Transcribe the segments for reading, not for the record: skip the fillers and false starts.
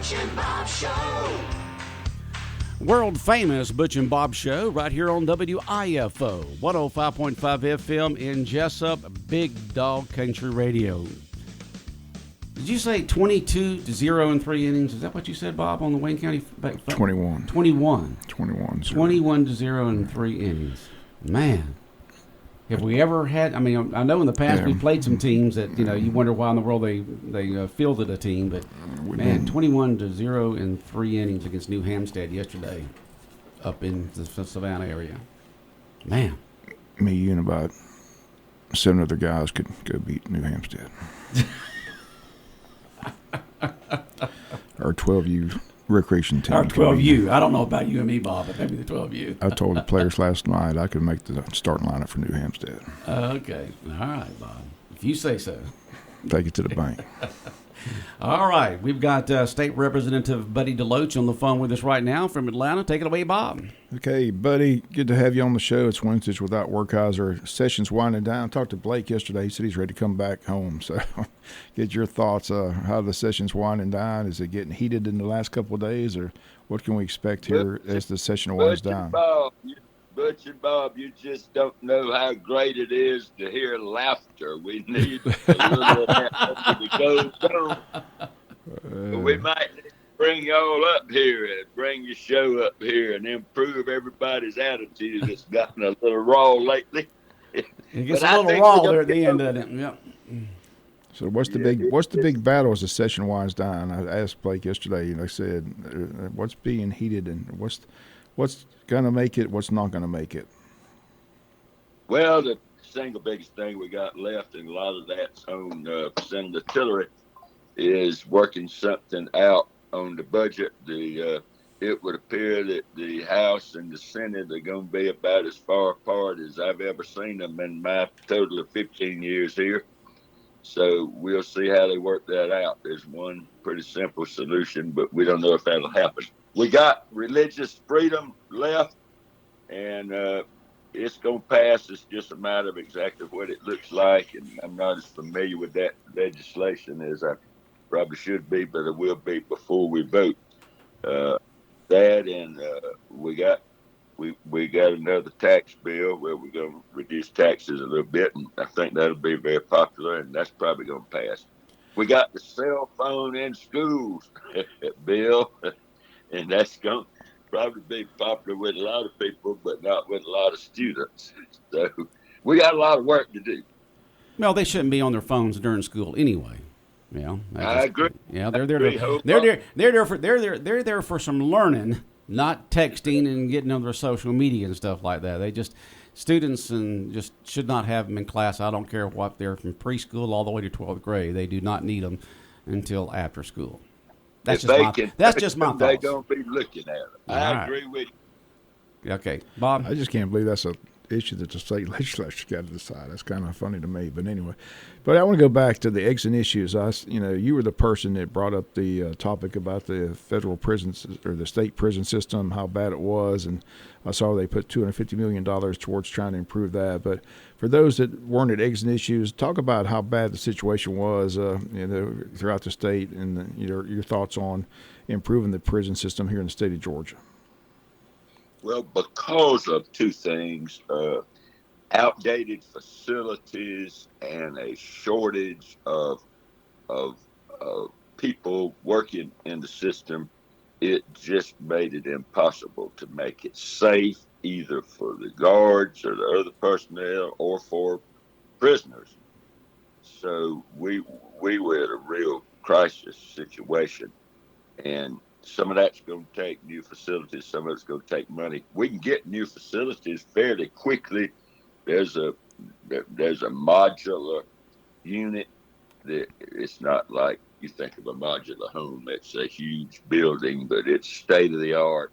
Butch and Bob Show. World famous Butch and Bob Show right here on WIFO 105.5 FM in Jesup, Big Dog Country Radio. Did you say 22-0 in 3 innings? Is that what you said, Bob, on the Wayne County? 21. 21. 21-0 in 3 innings. Man. Have we ever had? I mean, I know in the past we played some teams that you wonder why in the world they fielded a team, but man, 21-0 in 3 innings against New Hampstead yesterday, up in the Savannah area. Man, me, you, and about 7 other guys could go beat New Hampstead. Our 12U recreation team. Our 12U. I don't know about you and me, Bob, but maybe the 12U. I told the players last night I could make the starting lineup for New Hampstead. Okay. All right, Bob. If you say so. Take it to the bank. All right. We've got State Representative Buddy DeLoach on the phone with us right now from Atlanta. Take it away, Bob. Okay, Buddy. Good to have you on the show. It's Wednesdays Without Workheiser. Session's winding down. I talked to Blake yesterday. He said he's ready to come back home. So get your thoughts. How the session's winding down. Is it getting heated in the last couple of days, or what can we expect here as the session winds down? Butch and Bob, you just don't know how great it is to hear laughter. We need a little of that to go down. We might bring y'all up here and bring your show up here and improve everybody's attitude. It's gotten a little raw lately. It gets a little raw there at the end, doesn't it? Yep. So what's the big battle as the session winds down? I asked Blake yesterday, and I said, what's being heated and what's going to make it, what's not going to make it? Well, the single biggest thing we got left, and a lot of that's on Senator Tillery, is working something out on the budget. It would appear that the House and the Senate are going to be about as far apart as I've ever seen them in my total of 15 years here. So we'll see how they work that out. There's one pretty simple solution, but we don't know if that'll happen. We got religious freedom left, and it's going to pass. It's just a matter of exactly what it looks like, and I'm not as familiar with that legislation as I probably should be, but I will be before we vote. We got another tax bill where we're going to reduce taxes a little bit, and I think that'll be very popular, and that's probably going to pass. We got the cell phone in schools bill, and that's going to probably be popular with a lot of people, but not with a lot of students. So we got a lot of work to do. Well, they shouldn't be on their phones during school anyway. Yeah, I agree. Yeah, they're there for some learning, not texting and getting on their social media and stuff like that. Students and just should not have them in class. I don't care what they're from preschool all the way to 12th grade. They do not need them until after school. That's just my thoughts. They don't be looking at them. I agree with you. Okay, Bob. I just can't believe that's an issue that the state legislature's got to decide. That's kind of funny to me. But anyway, I want to go back to the exit issues. You were the person that brought up the topic about the federal prisons or the state prison system, how bad it was, and I saw they put $250 million towards trying to improve that. But for those that weren't at exit issues, talk about how bad the situation was, throughout the state, and your thoughts on improving the prison system here in the state of Georgia. Well, because of two things, outdated facilities and a shortage of people working in the system, it just made it impossible to make it safe either for the guards or the other personnel or for prisoners. So we were at a real crisis situation, and some of that's going to take new facilities. Some of it's going to take money. We can get new facilities fairly quickly. There's a modular unit that it's not like you think of a modular home. It's a huge building, but it's state of the art,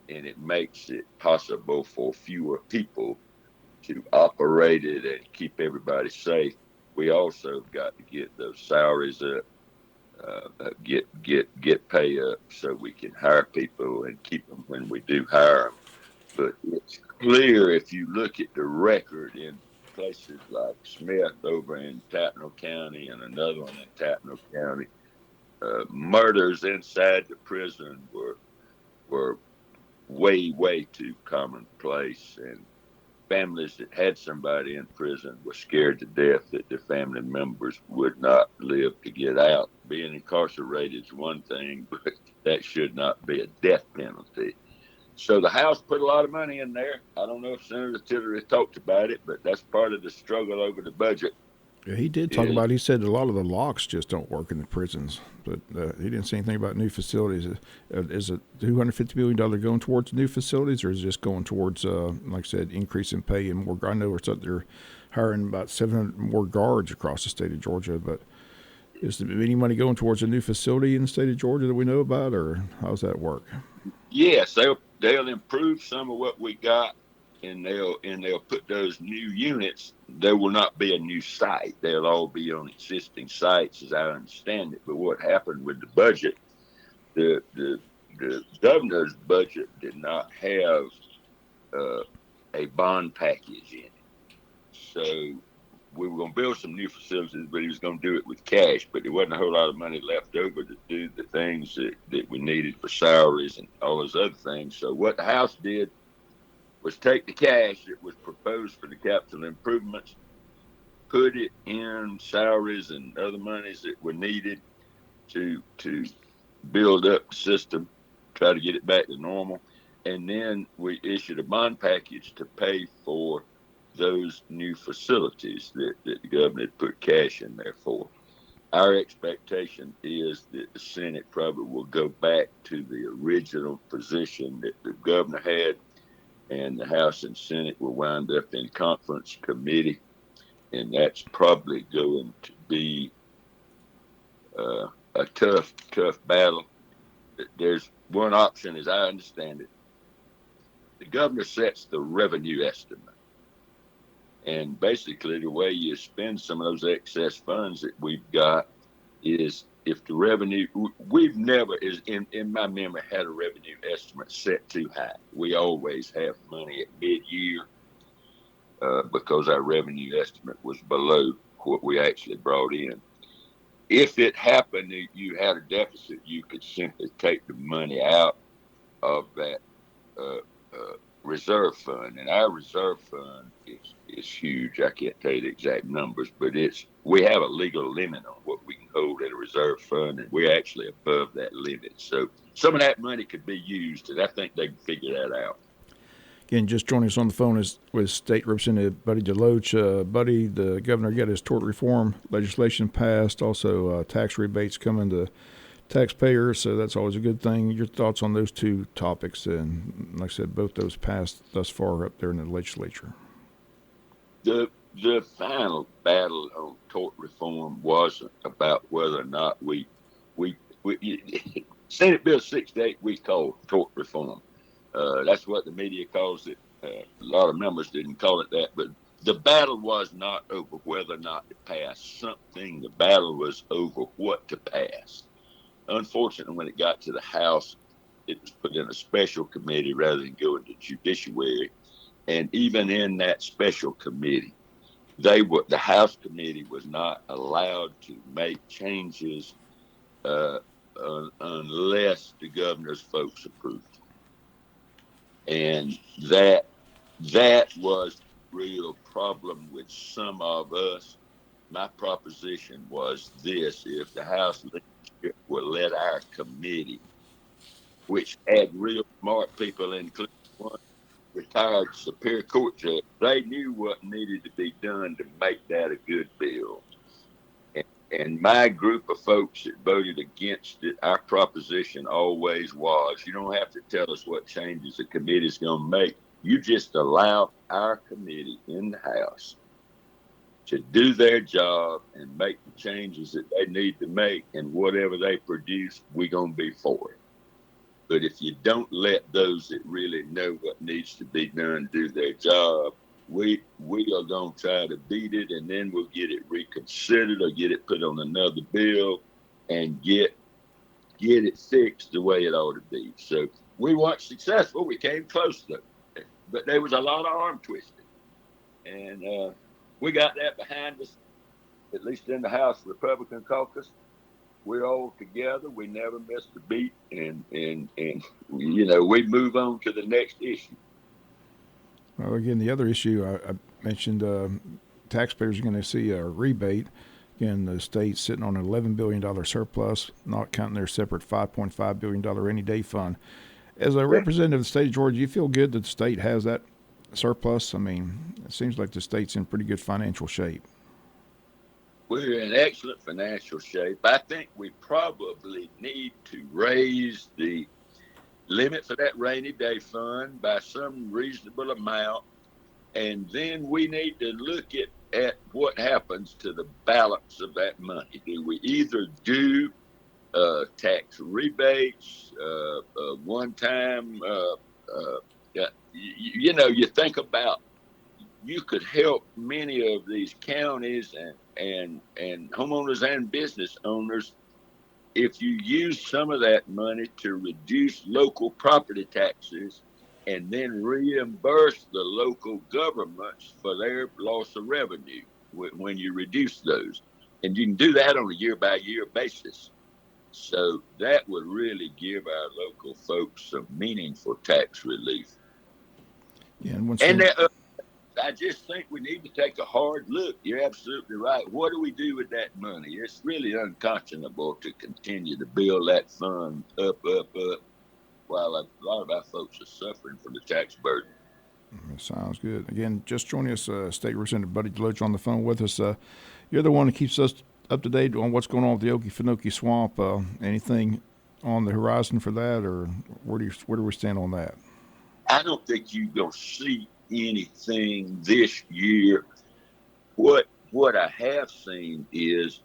and it makes it possible for fewer people to operate it and keep everybody safe. We also got to get those salaries up. Get pay up so we can hire people and keep them when we do hire them. But it's clear if you look at the record in places like Smith over in Tattnall County and another one in Tattnall County, murders inside the prison were way too commonplace, and families that had somebody in prison were scared to death that their family members would not live to get out. Being incarcerated is one thing, but that should not be a death penalty. So the House put a lot of money in there. I don't know if Senator Tillery talked about it, but that's part of the struggle over the budget. Yeah, he did talk about. He said a lot of the locks just don't work in the prisons, but he didn't say anything about new facilities. Is it $250 million going towards new facilities, or is it just going towards, like I said, increase in pay and more? I know they're hiring about 700 more guards across the state of Georgia, but is there any money going towards a new facility in the state of Georgia that we know about, or how's that work? Yes, they'll improve some of what we got, and they'll put those new units. There will not be a new site. They'll all be on existing sites, as I understand it. But what happened with the budget, the governor's budget did not have a bond package in it. So we were going to build some new facilities, but he was going to do it with cash. But there wasn't a whole lot of money left over to do the things that we needed for salaries and all those other things. So what the House did was take the cash that was proposed for the capital improvements, put it in salaries and other monies that were needed to build up the system, try to get it back to normal. And then we issued a bond package to pay for those new facilities that the governor had put cash in there for. Our expectation is that the Senate probably will go back to the original position that the governor had, and the House and Senate will wind up in conference committee, and that's probably going to be a tough battle. There's one option, as I understand it. The governor sets the revenue estimate, and basically the way you spend some of those excess funds that we've got is if the revenue, we've never, is in my memory, had a revenue estimate set too high. We always have money at mid-year because our revenue estimate was below what we actually brought in. If it happened that you had a deficit, you could simply take the money out of that reserve fund, and our reserve fund is huge. I can't tell you the exact numbers, but we have a legal limit on what we can hold at a reserve fund, and we're actually above that limit. So some of that money could be used, and I think they can figure that out. Again, just joining us on the phone is with State Representative Buddy DeLoach. Buddy, the governor got his tort reform legislation passed. Also, tax rebates coming to taxpayers, so that's always a good thing. Your thoughts on those two topics, and like I said, both those passed thus far up there in the legislature. The final battle on tort reform wasn't about whether or not we Senate Bill 68 we call tort reform. That's what the media calls it. A lot of members didn't call it that, but the battle was not over whether or not to pass something. The battle was over what to pass. Unfortunately, when it got to the House, it was put in a special committee rather than going to judiciary. And even in that special committee, the House committee was not allowed to make changes unless the governor's folks approved. And that was a real problem with some of us. My proposition was this: if the House leadership would let our committee, which had real smart people, including one retired Superior Court judge, they knew what needed to be done to make that a good bill. And my group of folks that voted against it, our proposition always was, you don't have to tell us what changes the committee is going to make. You just allow our committee in the House to do their job and make the changes that they need to make, and whatever they produce, we're going to be for it. But if you don't let those that really know what needs to be done do their job, we are going to try to beat it, and then we'll get it reconsidered or get it put on another bill and get it fixed the way it ought to be. So we weren't successful. We came close to it, but there was a lot of arm twisting. And we got that behind us, at least in the House Republican caucus. we're all together. We never miss a beat, and we move on to the next issue. Well, again, the other issue I mentioned, taxpayers are going to see a rebate. Again, the state's sitting on an $11 billion surplus, not counting their separate $5.5 billion rainy day fund. As a representative of the state of Georgia, you feel good that the state has that surplus? I mean, it seems like the state's in pretty good financial shape. We're in excellent financial shape. I think we probably need to raise the limit for that rainy day fund by some reasonable amount. And then we need to look at what happens to the balance of that money. Do we either do tax rebates, one-time, you think about, you could help many of these counties and homeowners and business owners if you use some of that money to reduce local property taxes and then reimburse the local governments for their loss of revenue when you reduce those. And you can do that on a year-by-year basis. So that would really give our local folks some meaningful tax relief. Yeah, I just think we need to take a hard look. You're absolutely right. What do we do with that money? It's really unconscionable to continue to build that fund up, while a lot of our folks are suffering from the tax burden. Sounds good. Again, just joining us, State Representative Buddy Deloach on the phone with us. You're the one that keeps us up to date on what's going on with the Okefenokee Swamp. Anything on the horizon for that, or where do we stand on that? I don't think you're going to see anything this year. What I have seen is,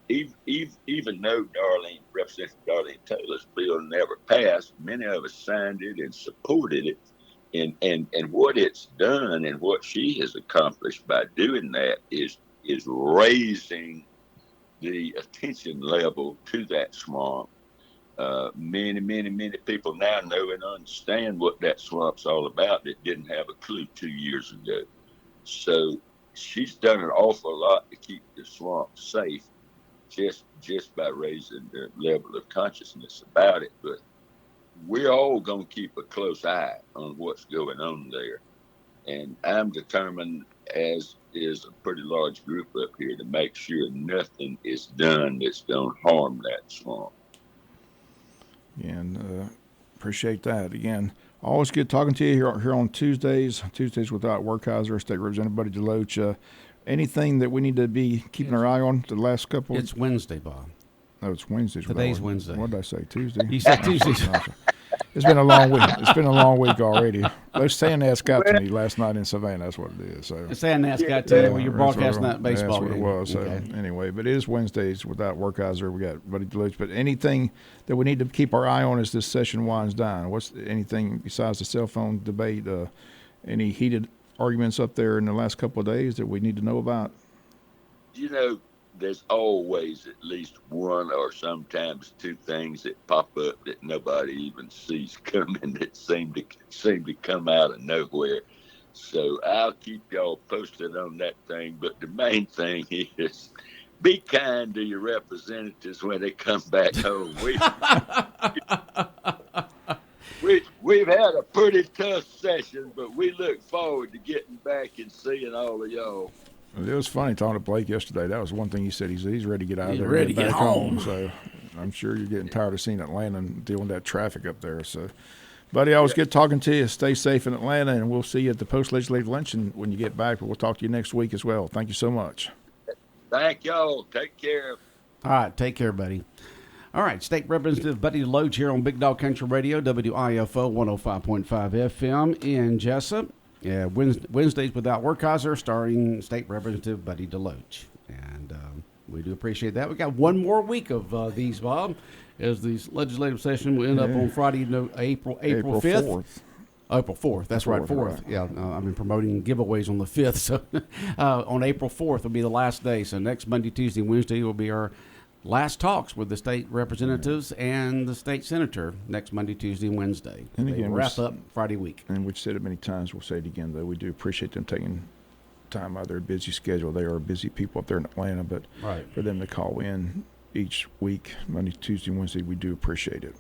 even though Representative Darlene Taylor's bill never passed, many of us signed it and supported it. And what it's done and what she has accomplished by doing that is raising the attention level to that swamp. Many people now know and understand what that swamp's all about that didn't have a clue 2 years ago. So she's done an awful lot to keep the swamp safe just by raising the level of consciousness about it. But we're all going to keep a close eye on what's going on there. And I'm determined, as is a pretty large group up here, to make sure nothing is done that's going to harm that swamp. And appreciate that. Again, always good talking to you here on Tuesdays without Werkheiser, State Representative Buddy Deloach. Anything that we need to be keeping our eye on the last couple? It's Wednesday, Bob. No, it's Wednesdays. Today's Wednesday. What did I say? Tuesday? You said Tuesdays. It's been a long week. It's been a long week already. Those Sandats got to me last night in Savannah. That's what it is. So Sandats got to you when you're broadcasting that baseball game. That's what it was. Okay. So anyway, but it is Wednesdays without Werkheiser. We got Buddy Deloach. But anything that we need to keep our eye on as this session winds down? What's anything besides the cell phone debate? Any heated arguments up there in the last couple of days that we need to know about? There's always at least one or sometimes two things that pop up that nobody even sees coming that seem to come out of nowhere. So I'll keep y'all posted on that thing. But the main thing is, be kind to your representatives when they come back home. We've had a pretty tough session, but we look forward to getting back and seeing all of y'all. It was funny talking to Blake yesterday. That was one thing he said. He's ready to get out of there. Ready to get back home. So I'm sure you're getting tired of seeing Atlanta and dealing with that traffic up there. So, buddy, always good talking to you. Stay safe in Atlanta, and we'll see you at the post-legislative luncheon when you get back. But we'll talk to you next week as well. Thank you so much. Thank y'all. Take care. All right. Take care, buddy. All right. State Representative Buddy Deloach here on Big Dog Country Radio, WIFO 105.5 FM in Jesup. Yeah, Wednesdays without Werkheiser, starring State Representative Buddy Deloach. And we do appreciate that. We got one more week of these, Bob, as the legislative session will end up on Friday, April 5th. April 4th. That's right, 4th. Right. Yeah, I've been promoting giveaways on the 5th. So on April 4th will be the last day. So next Monday, Tuesday, Wednesday will be our last talks with the state representatives and the state senator next Monday, Tuesday, and Wednesday. And again, they wrap up Friday week. And we've said it many times. We'll say it again, though. We do appreciate them taking time out of their busy schedule. They are busy people up there in Atlanta, but for them to call in each week, Monday, Tuesday, Wednesday. We do appreciate it.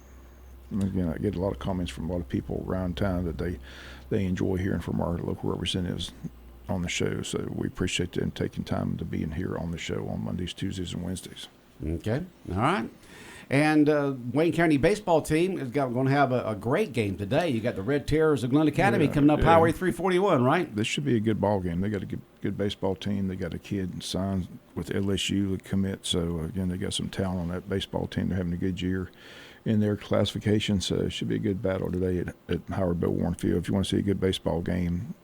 And again, I get a lot of comments from a lot of people around town that they enjoy hearing from our local representatives on the show. So we appreciate them taking time to be in here on the show on Mondays, Tuesdays, and Wednesdays. Okay. All right. And Wayne County baseball team is going to have a great game today. You got the Red Terrors of Glen Academy coming up Highway 341, right? This should be a good ball game. They got a good baseball team. They got a kid signed with LSU to commit. So, again, they got some talent on that baseball team. They're having a good year in their classification. So it should be a good battle today at Howard Bo Warren Field. If you want to see a good baseball game,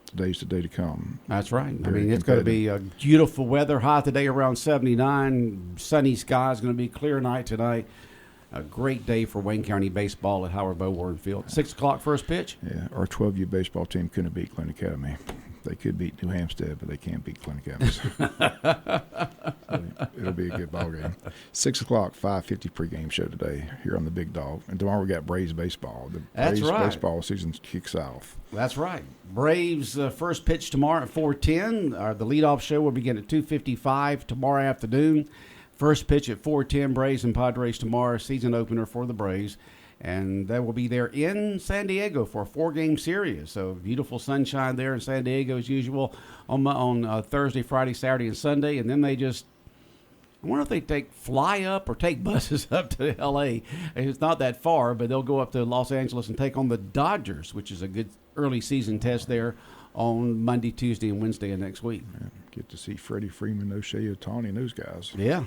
today's the day to come. That's right. I mean, it's going to be beautiful weather. High today around 79. Sunny skies. Going to be clear night tonight. A great day for Wayne County baseball at Howard Bo Warren Field. 6 o'clock first pitch. Yeah, our 12U baseball team couldn't beat Glen Academy. They could beat New Hampstead, but they can't beat Glen Academy. So it'll be a good ball game. 6 o'clock, 5:50 pregame show today here on the Big Dog. And tomorrow we got Braves baseball. That's Braves right. baseball season kicks off. That's right. Braves first pitch tomorrow at 4:10. The leadoff show will begin at 2:55 tomorrow afternoon. First pitch at 4:10. Braves and Padres tomorrow. Season opener for the Braves. And they will be there in San Diego for a 4-game series. So beautiful sunshine there in San Diego as usual on Thursday, Friday, Saturday, and Sunday. And then I wonder if they fly up or take buses up to L.A. It's not that far, but they'll go up to Los Angeles and take on the Dodgers, which is a good early season test there on Monday, Tuesday, and Wednesday of next week. Yeah, get to see Freddie Freeman, O'Shea Ohtani, and those guys. Yeah.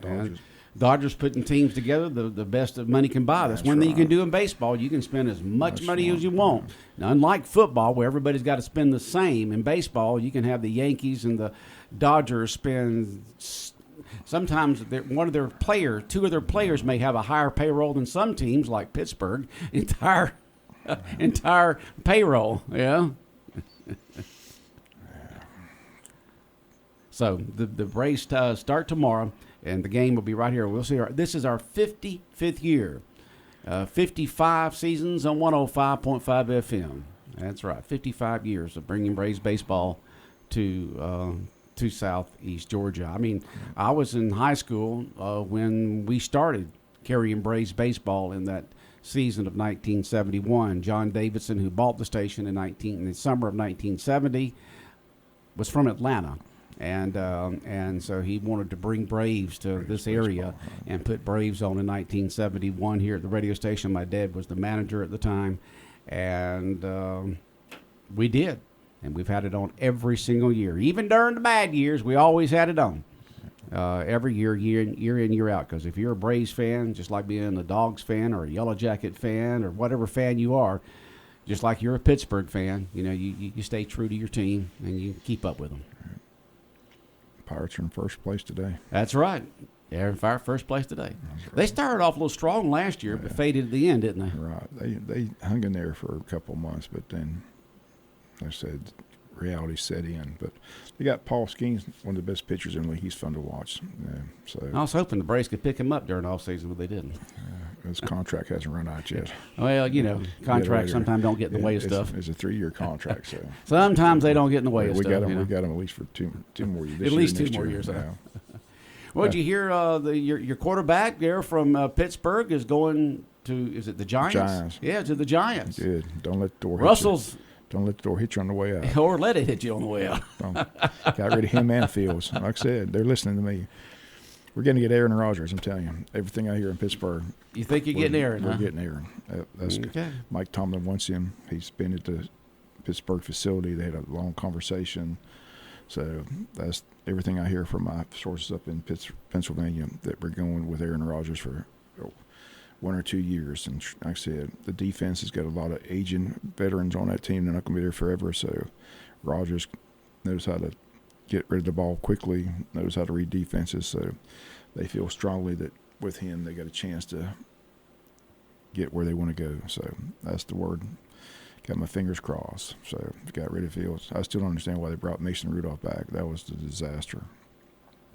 Dodgers. Dodgers putting teams together, the best that money can buy. That's one thing you can do in baseball. You can spend as much money as you want. Now, unlike football, where everybody's got to spend the same, in baseball, you can have the Yankees and the Dodgers spend. Sometimes two of their players may have a higher payroll than some teams, like Pittsburgh. Entire payroll, yeah. So the Braves start tomorrow. And the game will be right here. We'll see. This is our 55th year. 55 seasons on 105.5 FM. That's right. 55 years of bringing Braves baseball to Southeast Georgia. I mean, I was in high school when we started carrying Braves baseball in that season of 1971. John Davidson, who bought the station in the summer of 1970, was from Atlanta. And so he wanted to bring Braves to this area and put Braves on in 1971 here at the radio station. My dad was the manager at the time, and we did. And we've had it on every single year. Even during the bad years, we always had it on. Every year in, year out. Because if you're a Braves fan, just like being a Dogs fan or a Yellow Jacket fan or whatever fan you are, just like you're a Pittsburgh fan, you stay true to your team and you keep up with them. Pirates are in first place today. That's right. They're in first place today. Right. They started off a little strong last year, but faded at the end, didn't they? Right. They hung in there for a couple of months, but then, like I said, reality set in. But they got Paul Skeens, one of the best pitchers in the league. He's fun to watch. Yeah, so I was hoping the Braves could pick him up during off season, but they didn't. His contract hasn't run out yet. Well, contracts sometimes don't get in the way of stuff. It's a 3-year contract, so sometimes they don't get in the way of we stuff. We got him at least for two more years. At least 2 more years. Well, did you hear your quarterback there from Pittsburgh is going to? Is it the Giants? Giants. Yeah, to the Giants. Good. Don't let the door. Russell's. Don't let the door hit you on the way out. Or let it hit you on the way out. Got rid of him and Fields. Like I said, they're listening to me. We're going to get Aaron Rodgers, I'm telling you. Everything I hear in Pittsburgh. You think you're getting Aaron, We're getting Aaron. That's okay. Mike Tomlin wants him. He's been at the Pittsburgh facility. They had a long conversation. So that's everything I hear from my sources up in Pennsylvania, that we're going with Aaron Rodgers for 1 or 2 years. And like I said, the defense has got a lot of aging veterans on that team. They're not going to be there forever. So Rodgers knows how to get rid of the ball quickly, knows how to read defenses. So they feel strongly that with him they got a chance to get where they want to go. So that's the word. Got my fingers crossed. So got rid of Fields. I still don't understand why they brought Mason Rudolph back. That was a disaster.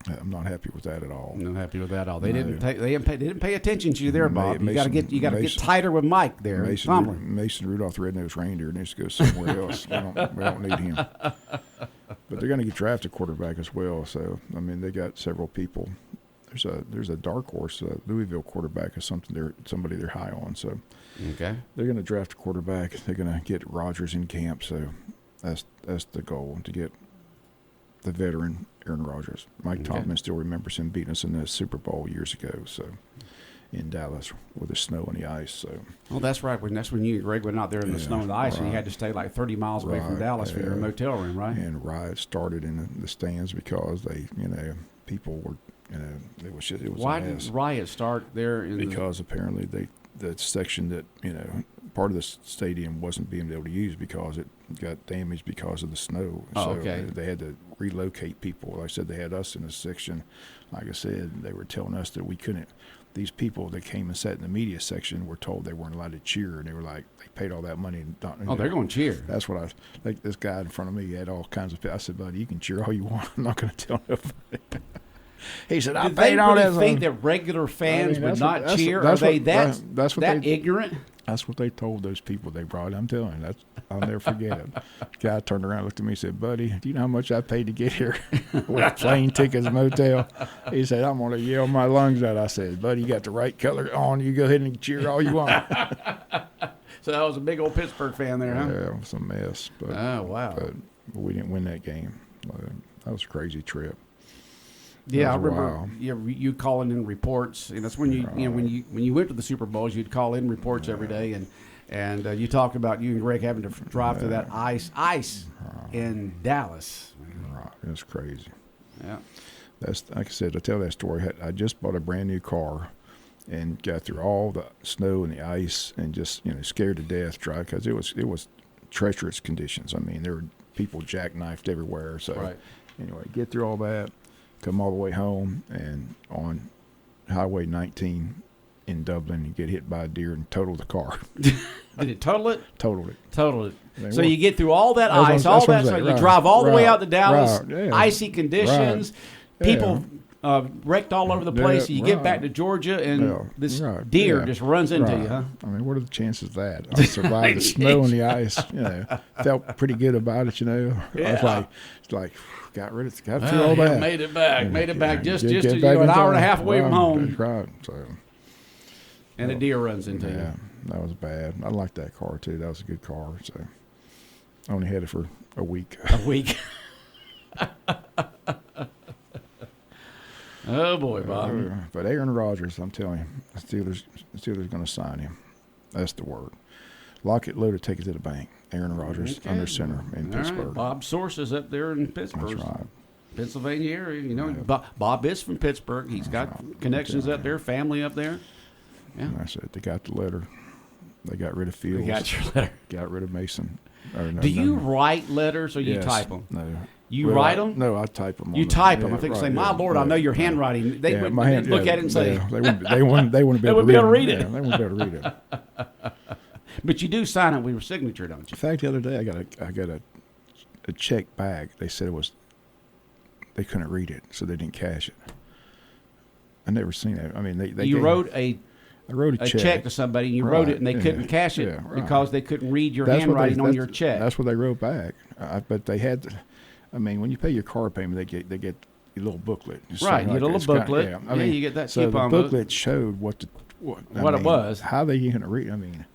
I'm not happy with that at all. Not happy with that at all. They didn't pay attention to you there, Bob. You got to get tighter with Mike there. Mason Rudolph, the red-nosed reindeer, needs to go somewhere else. We don't need him. But they're going to get drafted quarterback as well. So I mean, they got several people there's a dark horse, Louisville quarterback or somebody they're high on. So Okay. they're going to draft a quarterback. They're going to get Rodgers in camp. So that's the goal, to get the veteran Aaron Rodgers. Mike Tomlin still remembers him beating us in the Super Bowl years ago. So in Dallas with the snow and the ice. So Well, that's right. That's when you and Greg went out there in the snow and the ice, and you had to stay like 30 miles away from Dallas for your motel room, right? And riots started in the stands because people were, it was Why a mess. did riots start there? Because apparently the section that, part of the stadium wasn't being able to use because it got damaged because of the snow. Oh, So okay. they had to relocate people. Like I said, they had us in a section. Like I said, they were telling us that we couldn't. These people that came and sat in the media section were told they weren't allowed to cheer, and they were like, they paid all that money. They're going to cheer. That's what like this guy in front of me had all kinds of. I said, buddy, you can cheer all you want. I'm not going to tell nobody. He said, I Did paid they all really that. think that regular fans would not cheer? That's Are they what that they, ignorant? That's what they told those people they brought. I'm telling you, I'll never forget it. The guy turned around, looked at me, and said, buddy, do you know how much I paid to get here with plane tickets, motel? He said, I'm going to yell my lungs out. I said, buddy, you got the right color on. You go ahead and cheer all you want. So that was a big old Pittsburgh fan there, huh? Yeah, it was a mess. But, Oh, wow. But we didn't win that game. That was a crazy trip. Yeah, I That was remember wild. you calling in reports, and that's when when you went to the Super Bowls, you'd call in reports every day, and you talked about you and Greg having to drive through that ice in Dallas. Right, it was crazy. Yeah, That's like I said. I tell that story. I just bought a brand new car, and got through all the snow and the ice, and just scared to death driving because it was treacherous conditions. I mean, there were people jackknifed everywhere. So right. Anyway, get through all that, come all the way home, and on Highway 19 in Dublin, you get hit by a deer and total the car. Did it total it? Totaled it. Totaled They it. So were- you get through all that That's ice, what- all that's what that I'm stuff. saying. You Right, drive all the way right, out to Dallas, right, yeah. icy conditions, Right. people wrecked all over the place. Yeah, and you get right. back to Georgia, and Yeah, this right, deer yeah. just runs into Right. you, huh? I mean, what are the chances of that? I survived the snow and the ice. Felt pretty good about it. I was like, got through all that. Made it back. Just Get an back in hour and a time. half away from Right, home, That's right. So, and a deer runs into yeah, that was bad. I liked that car too. That was a good car. So, I only had it for a week. you. A week. Oh boy, Bob. But Aaron Rodgers, I'm telling you, the Steelers going to sign him. That's the word. Lock it, load it, take it to the bank. Aaron Rodgers Okay. under center in All right. Pittsburgh. Bob's sources up there in Pittsburgh. That's right. Pennsylvania area. Bob is from Pittsburgh. He's got connections up there, family up there. Yeah. And I said they got the letter. They got rid of Fields. We got your letter. Got rid of Mason. Do you write letters or you Yes. type them? No. You write them? No, I type them. You type them. I think say, my Lord, I know your handwriting. They would look at it and say, they wouldn't be able to read it. Yeah, they wouldn't be able to read it. But you do sign it with your signature, don't you? In fact, the other day I got a check bag. They said they couldn't read it, so they didn't cash it. I never seen that. I mean, You wrote a check to somebody, and you wrote it, and they couldn't cash it because they couldn't read your handwriting on your check. That's what they wrote back. But they had. I mean, when you pay your car payment, they get a little booklet. Right, you get a little booklet. I mean, you get that so coupon the booklet showed what it was. How they going to read? I mean,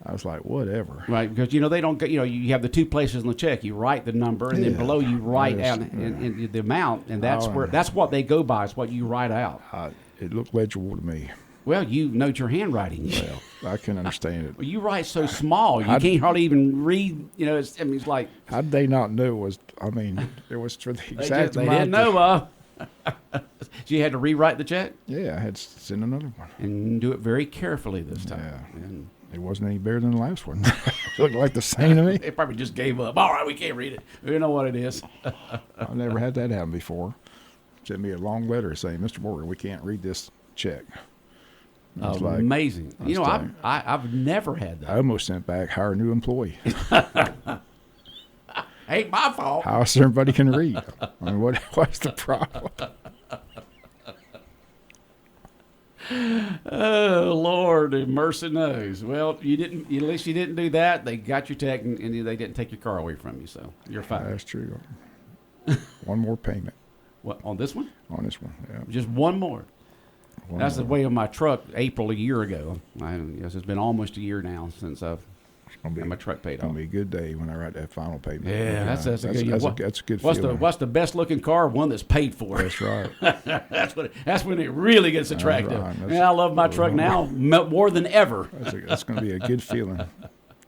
I was like, whatever. Right, because they don't get. You have the two places on the check. You write the number, and then below you write out and the amount, and that's what they go by. Is what you write out. It looked legible to me. Well, you note your handwriting. Well, I can understand it. Well, you write so small, you can't hardly even read. It's like. How did they not know it was? I mean, it was for the exact They amount. didn't know. So you had to rewrite the check Yeah, I had to send another one. and do it very carefully this time. Yeah. And It wasn't any better than the last one. It looked like the same to me. they probably just gave up. All right, we can't read it. We know what it is. I've never had that happen before. Sent me a long letter saying, Mr. Morgan, we can't read this check. I was like, Amazing. I was like- I've never had I that. almost sent back, hire a new employee. Ain't my fault. How else everybody can read? I mean, what's the problem? Oh Lord, mercy knows. Well, you didn't. At least you didn't do that. They got your check, and they didn't take your car away from you. So you're fine. That's true. One more payment What on this one? on this one. Yeah. Just one more. That's the way of my truck April a year ago. I guess it's been almost a year now since I've had my truck paid off. It's going to be a good day when I write that final payment. Yeah, that's a good feeling. What's the best looking car? One that's paid for. That's right. that's when it really gets attractive. Right. I love my truck now more than ever. That's going to be a good feeling.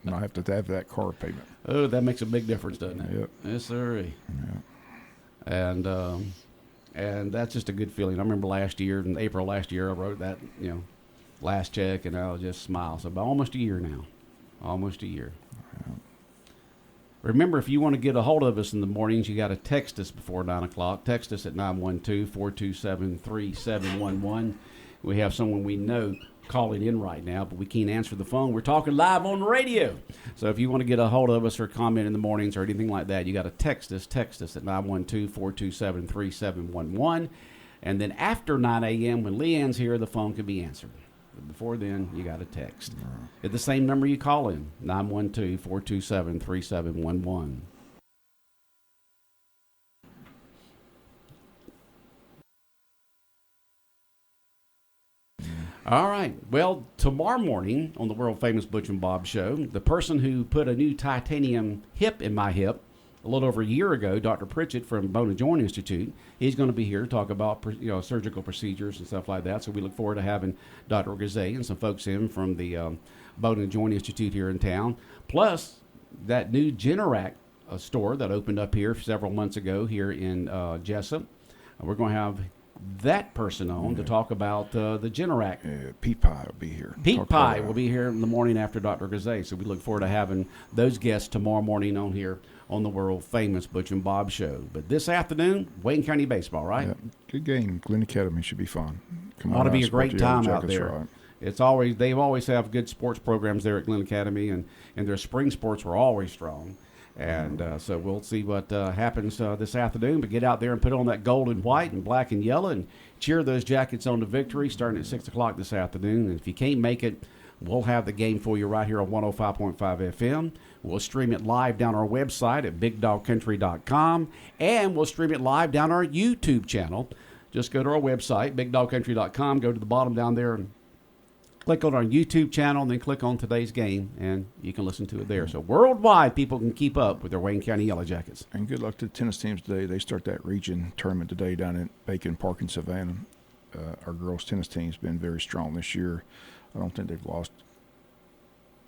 And I have to have that car payment. Oh, that makes a big difference, doesn't it? Yep. Yes, sir. Yeah. And that's just a good feeling. I remember in April last year, I wrote that, last check, and I'll just smile. So about almost a year now. Almost a year. Yeah. Remember, if you want to get a hold of us in the mornings, you got to text us before 9 o'clock. Text us at 912-427-3711. We have someone we know calling in right now, but we can't answer the phone. We're talking live on the radio. So if you want to get a hold of us or comment in the mornings or anything like that, you got to text us at 912-427-3711. And then after 9 a.m., when Leanne's here, the phone can be answered. But before then, you got to text. At the same number you call in, 912-427-3711. All right. Well, tomorrow morning on the world famous Butch and Bob show, the person who put a new titanium hip in my hip a little over a year ago, Dr. Pritchett from Bone and Joint Institute, he's going to be here to talk about surgical procedures and stuff like that. So we look forward to having Dr. Gazay and some folks in from the Bone and Joint Institute here in town. Plus, that new Generac store that opened up here several months ago here in Jesup. We're going to have that person on to talk about the Generac. Pete Pye will be here. Pete Pye will be here in the morning after Dr. Gazay. So we look forward to having those guests tomorrow morning on here on the world famous Butch and Bob show. But this afternoon, Wayne County baseball, right? Yeah, good game. Glen Academy should be fun. Ought to be a great time out there. Right. They always have good sports programs there at Glen Academy, and their spring sports were always strong. And so we'll see what happens this afternoon. But get out there and put on that gold and white and black and yellow and cheer those Jackets on to victory starting at 6 o'clock this afternoon. And if you can't make it, we'll have the game for you right here on 105.5 FM. We'll stream it live down our website at bigdogcountry.com. And we'll stream it live down our YouTube channel. Just go to our website, bigdogcountry.com, go to the bottom down there and click on our YouTube channel, and then click on today's game, and you can listen to it there. So worldwide, people can keep up with their Wayne County Yellow Jackets. And good luck to the tennis teams today. They start that region tournament today down at Bacon Park in Savannah. Our girls' tennis team's been very strong this year. I don't think they've lost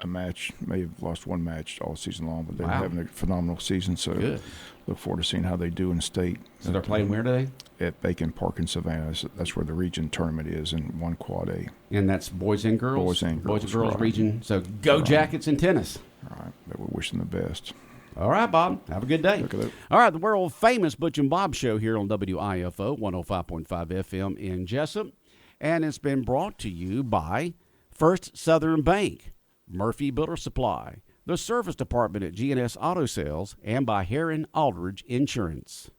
a match. May have lost one match all season long, but they're having a phenomenal season. So good. Look forward to seeing how they do in state. So they're playing where today? At Bacon Park in Savannah. That's where the region tournament is in one quad A. And that's boys and girls? Boys and girls right. Region. So go Jackets in tennis. All right. But we're wishing the best. All right, Bob. Have a good day. All right, the world famous Butch and Bob show here on WIFO 105.5 FM in Jesup. And it's been brought to you by First Southern Bank, Murphy Builder Supply, the Service Department at G&S Auto Sales, and by Heron Aldridge Insurance.